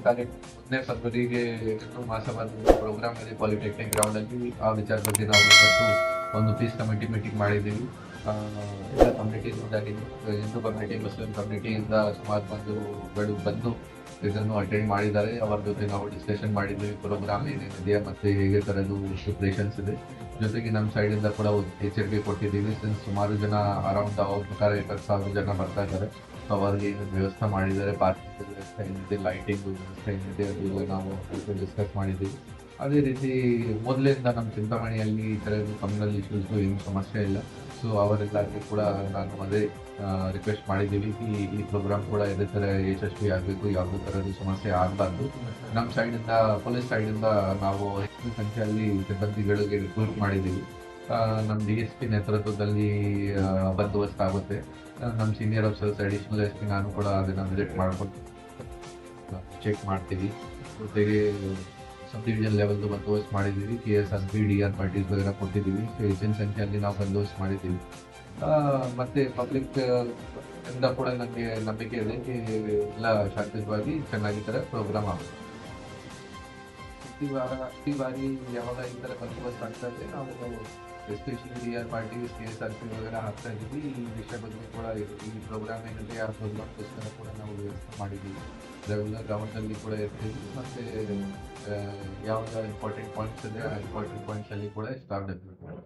ತಾರೀಕು 1ನೇ ಫೆಬ್ರವರಿಗೆ ಮಾಸವಾದ ಪ್ರೋಗ್ರಾಮ್ ಇದೆ ಪಾಲಿಟೆಕ್ನಿಕ್ ಗ್ರೌಂಡಲ್ಲಿ. ಆ ವಿಚಾರ ಬಗ್ಗೆ ನಾವು ಇವತ್ತು ಒಂದು ಪೀಸ್ ಕಮಿಟಿ ಮೀಟಿಂಗ್ ಮಾಡಿದ್ದೀವಿ. ಎಲ್ಲ ಕಮ್ಯುನಿಟೀಸಿಂದಾಗಿ ಹಿಂದೂ ಕಮ್ಯುನಿಟಿ, ಮುಸ್ಲಿಂ ಕಮ್ಯುನಿಟಿಯಿಂದ ಸುಮಾರು ಬಂಧುಗಳು ಬಂದು ಇದನ್ನು ಅಟೆಂಡ್ ಮಾಡಿದ್ದಾರೆ. ಅವರ ಜೊತೆ ನಾವು ಡಿಸ್ಕಷನ್ ಮಾಡಿದ್ದೀವಿ, ಪ್ರೋಗ್ರಾಮ್ ಏನೇನಿದೆ ಮತ್ತು ಹೇಗೆ ಥರದ್ದು ಪ್ರಿಪ್ರೇಷನ್ಸ್ ಇದೆ. ಜೊತೆಗೆ ನಮ್ಮ ಸೈಡಿಂದ ಕೂಡ ಒಂದು ಎಚ್ಚರಿಕೆ ಕೊಟ್ಟಿದ್ದೀವಿ. ಸಿನ್ಸ್ ಸುಮಾರು ಜನ ಅರೌಂಡ್ ಅವ್ರ ಪ್ರಕಾರ 20,000 ಜನ ಬರ್ತಾ ಇದ್ದಾರೆ. ಸೊ ಅವರಿಗೆ ಏನೇನು ವ್ಯವಸ್ಥೆ ಮಾಡಿದ್ದಾರೆ, ಪಾರ್ಕಿಂಗ್ ವ್ಯವಸ್ಥೆ ಏನಿದೆ, ಲೈಟಿಂಗ್ ವ್ಯವಸ್ಥೆ ಏನಿದೆ, ಅದು ನಾವು ಡಿಸ್ಕಸ್ ಮಾಡಿದ್ದೀವಿ. ಅದೇ ರೀತಿ ಮೊದಲಿಂದ ನಮ್ಮ ಚಿಂತಾಮಣಿಯಲ್ಲಿ ಈ ಥರದ್ದು ಕಮ್ಯುನಲ್ ಇಶ್ಯೂಸ್ಗೂ ಏನು ಸಮಸ್ಯೆ ಇಲ್ಲ. ಸೊ ಅವರೆಲ್ಲರಿಗೂ ಕೂಡ ನಾನು ಅದೇ ರಿಕ್ವೆಸ್ಟ್ ಮಾಡಿದ್ದೀವಿ. ಈ ಪ್ರೋಗ್ರಾಮ್ ಕೂಡ ಇದೇ ಥರ ಯಶಸ್ವಿ ಆಗಬೇಕು, ಯಾವುದೇ ಥರದ ಸಮಸ್ಯೆ ಆಗಬಾರ್ದು. ನಮ್ಮ ಸೈಡಿಂದ, ಪೊಲೀಸ್ ಸೈಡಿಂದ ನಾವು ಹೆಚ್ಚಿನ ಸಂಖ್ಯೆಯಲ್ಲಿ ಸಿಬ್ಬಂದಿಗಳಿಗೆ ರಿಕ್ರೂಟ್ ಮಾಡಿದ್ದೀವಿ. ನಮ್ಮ DSP ನೇತೃತ್ವದಲ್ಲಿ ಬಂದೋಬಸ್ತ್ ಆಗುತ್ತೆ. ನಮ್ಮ ಸೀನಿಯರ್ ಆಫೀಸರ್ಸ್, ಅಡಿಷನಲ್ SP ನಾನು ಕೂಡ ಅದನ್ನು ವಿಸಿಟ್ ಮಾಡ್ಕೊಂಡು ಚೆಕ್ ಮಾಡ್ತೀವಿ. ಜೊತೆಗೆ ಸಬ್ ಡಿವಿಷನ್ ಲೆವೆಲ್ದು ಬಂದೋಬಸ್ತ್ ಮಾಡಿದ್ದೀವಿ. KSRP, DR ಪಾರ್ಟೀಸ್ ವಗೇರ ಕೊಟ್ಟಿದ್ದೀವಿ. ಸೊ ಹೆಚ್ಚಿನ ಸಂಖ್ಯೆಯಲ್ಲಿ ನಾವು ಬಂದೋಬಸ್ತ್ ಮಾಡಿದ್ದೀವಿ. ಮತ್ತು ಪಬ್ಲಿಕ್ ಇಂದ ಕೂಡ ನನಗೆ ನಂಬಿಕೆ ಇದೆ ಎಲ್ಲ ಶಾಂತಿಯುತವಾಗಿ ಚೆನ್ನಾಗಿ ಥರ ಪ್ರೋಗ್ರಾಮ್ ಆಗುತ್ತೆ. ಈ ಬಾರಿ ಯಾವಾಗ ಈ ಥರ ಬಂದೋಬಸ್ತ್ ಆಗ್ತಾ ಇದೆ, ನಾವು ಎಸ್ಪೆಷಲಿ DR ಪಾರ್ಟೀಸ್, KSRP ವಗೇರ ಹಾಕ್ತಾ ಇದ್ದೀವಿ. ಈ ವಿಷಯ ಬಗ್ಗೆ ಕೂಡ ಈ ಪ್ರೋಗ್ರಾಮ್ ಏನಿದೆ ಆ ಪ್ರೋಗ್ರಾಮ್ಗೋಸ್ಕರ ಕೂಡ ನಾವು ವ್ಯವಸ್ಥೆ ಮಾಡಿದ್ದೀವಿ. ರೆಗ್ಯುಲರ್ ಗ್ರೌಂಡಲ್ಲಿ ಕೂಡ ಇರ್ತೀವಿ. ಮತ್ತು ಯಾವಾಗ ಇಂಪಾರ್ಟೆಂಟ್ ಪಾಯಿಂಟ್ಸ್ ಇದೆ ಆ ಇಂಪಾರ್ಟೆಂಟ್ ಪಾಯಿಂಟ್ಸಲ್ಲಿ ಕೂಡ ಸ್ಟಾಫ್ ಡೆವಲಪ್